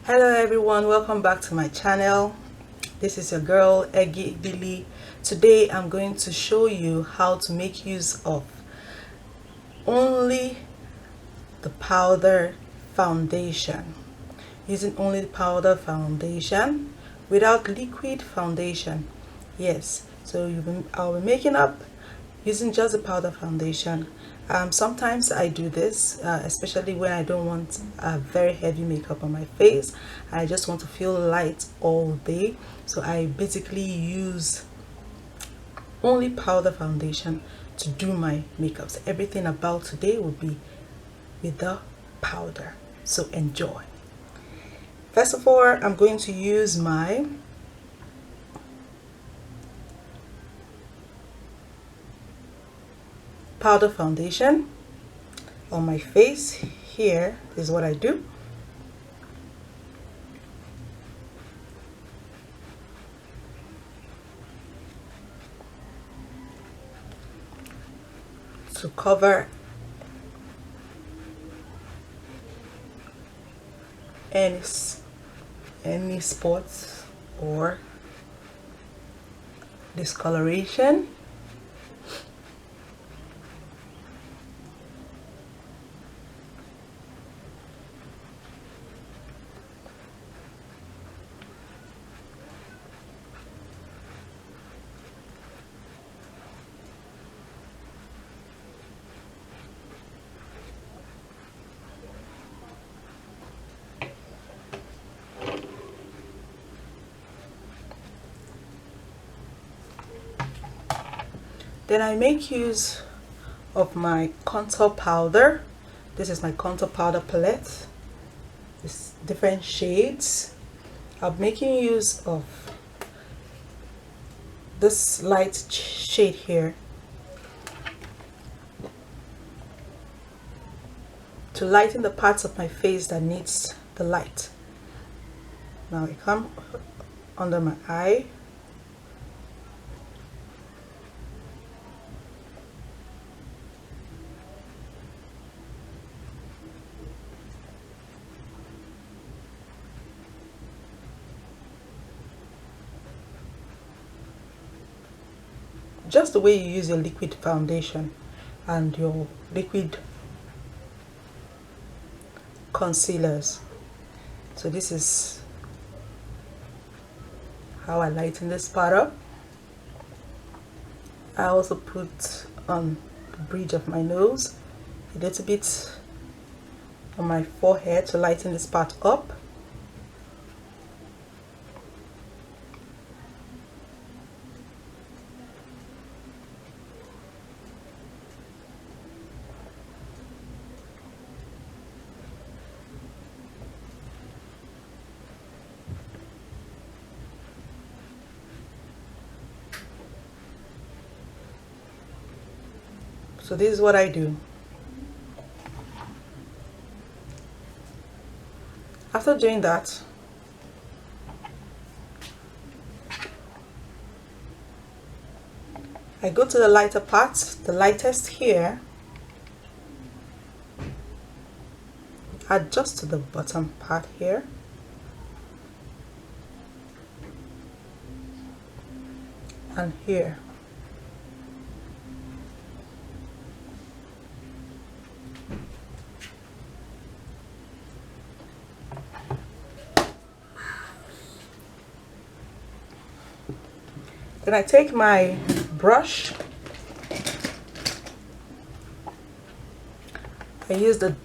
Hello everyone, welcome back to my channel. This is your girl Eggy Billy. Today I'm going to show you how to make use of only the powder foundation. Using only the powder foundation without liquid foundation. Yes, so I'll be making up using just the powder foundation. Sometimes I do this, especially when I don't want a very heavy makeup on my face. I just want to feel light all day. So I basically use only powder foundation to do my makeup. So everything about today will be with the powder. So enjoy. First of all, I'm going to use my powder foundation on my face. Here is what I do. To cover any spots or discoloration. Then I make use of my contour powder. This is my contour powder palette. It's different shades. I'm making use of this light shade here to lighten the parts of my face that needs the light. Now I come under my eye. Just the way you use your liquid foundation and your liquid concealers. So this is how I lighten this part up. I also put on the bridge of my nose, a little bit on my forehead to lighten this part up. So this is what I do. After doing that, I go to the lighter part, the lightest here, adjust to the bottom part here, and here. Then I take my brush. I use the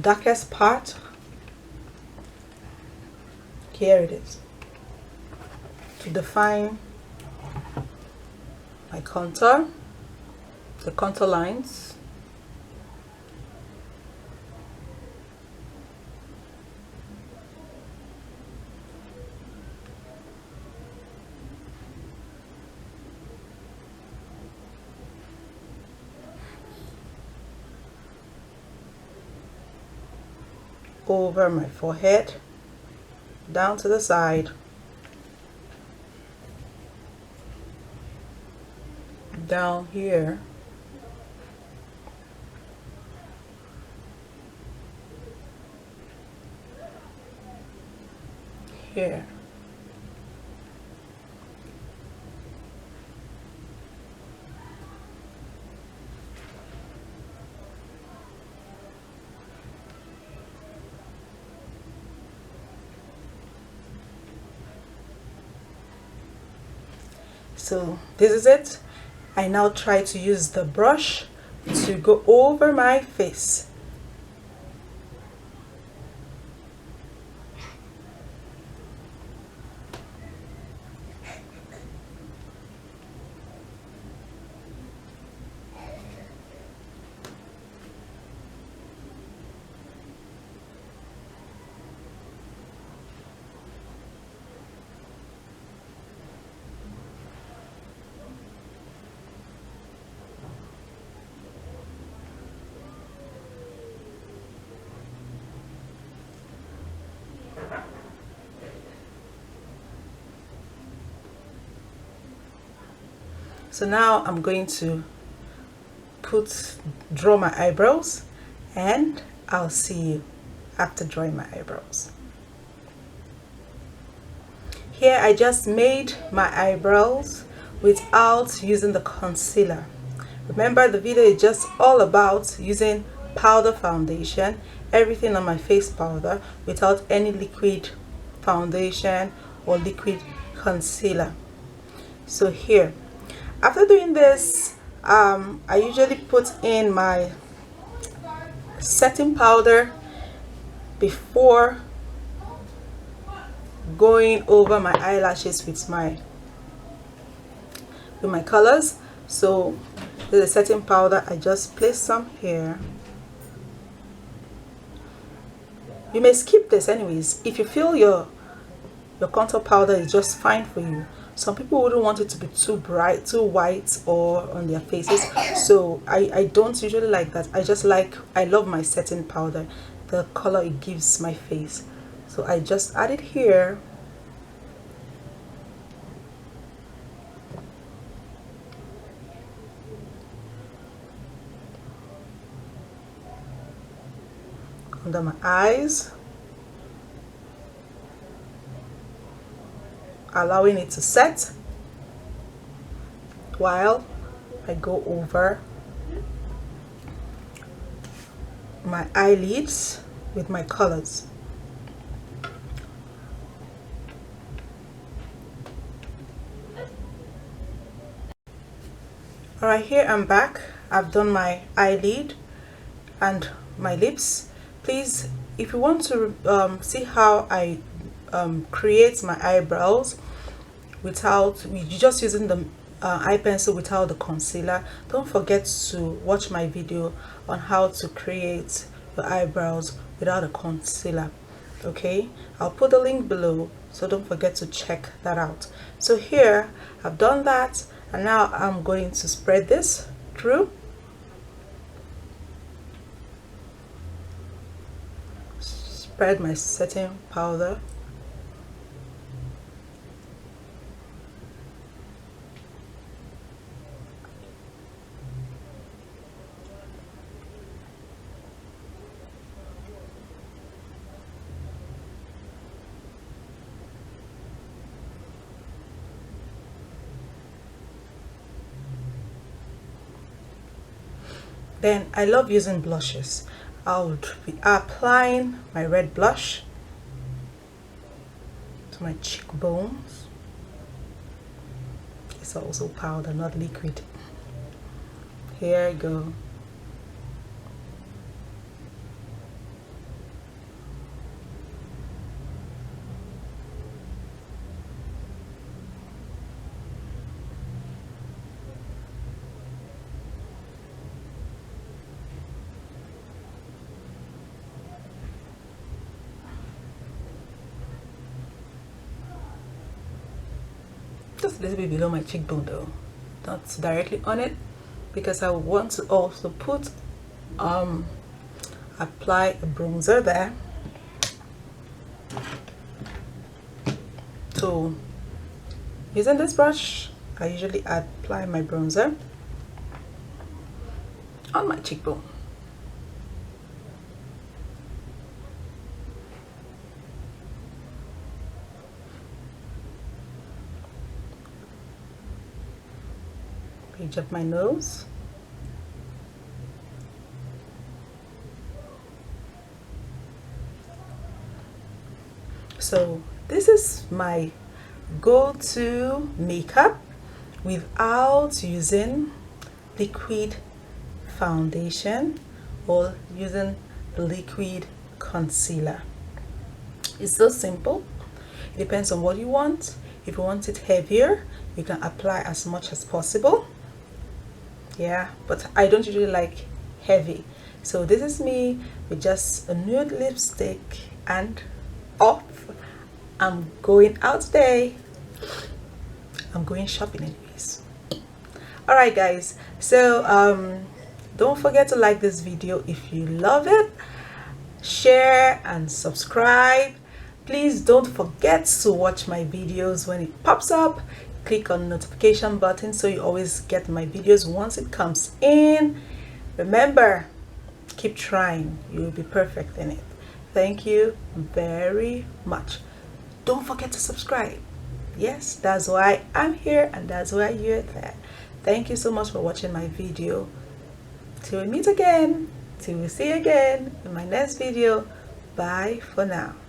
darkest part. Here it is, to define my contour, the contour lines. Over my forehead, down to the side, down here, here. So this is it. I now try to use the brush to go over my face. So now I'm going to draw my eyebrows, and I'll see you after drawing my eyebrows. Here I just made my eyebrows without using the concealer. Remember, the video is just all about using powder foundation, everything on my face powder, without any liquid foundation or liquid concealer. So here, after doing this, I usually put in my setting powder before going over my eyelashes with my colors. So there's a setting powder. I just place some here. You may skip this anyways if you feel your contour powder is just fine for you. Some people wouldn't want it to be too bright, too white or on their faces, so I don't usually like that. I love my setting powder, the color it gives my face. So I just add it here. Under my eyes, allowing it to set while I go over my eyelids with my colors. Alright, here I'm back. I've done my eyelid and my lips. Please, if you want to see how I create my eyebrows without just using the eye pencil without the concealer, don't forget to watch my video on how to create your eyebrows without a concealer. Okay, I'll put the link below, so don't forget to check that out. So here I've done that, and now I'm going to spread this through. Spread my setting powder. Then I love using blushes. I'll be applying my red blush to my cheekbones. It's also powder, not liquid. Here I go. Just a little bit below my cheekbone though, not directly on it, because I want to also put apply a bronzer there. So using this brush, I usually apply my bronzer on my cheekbone. bridge of my nose. So this is my go-to makeup without using liquid foundation or using liquid concealer. It's so simple. It depends on what you want. If you want it heavier, you can apply as much as possible. Yeah, but I don't usually like heavy. So this is me with just a nude lipstick and off. I'm going out today. I'm going shopping anyways. All right guys, so don't forget to like this video if you love it, share and subscribe. Please don't forget to watch my videos when it pops up. Click on the notification button so you always get my videos once it comes in. Remember, keep trying, you'll be perfect in it. Thank you very much. Don't forget to subscribe. Yes, that's why I'm here and that's why you're there. Thank you so much for watching my video. Till we meet again, till we see you again in my next video. Bye for now.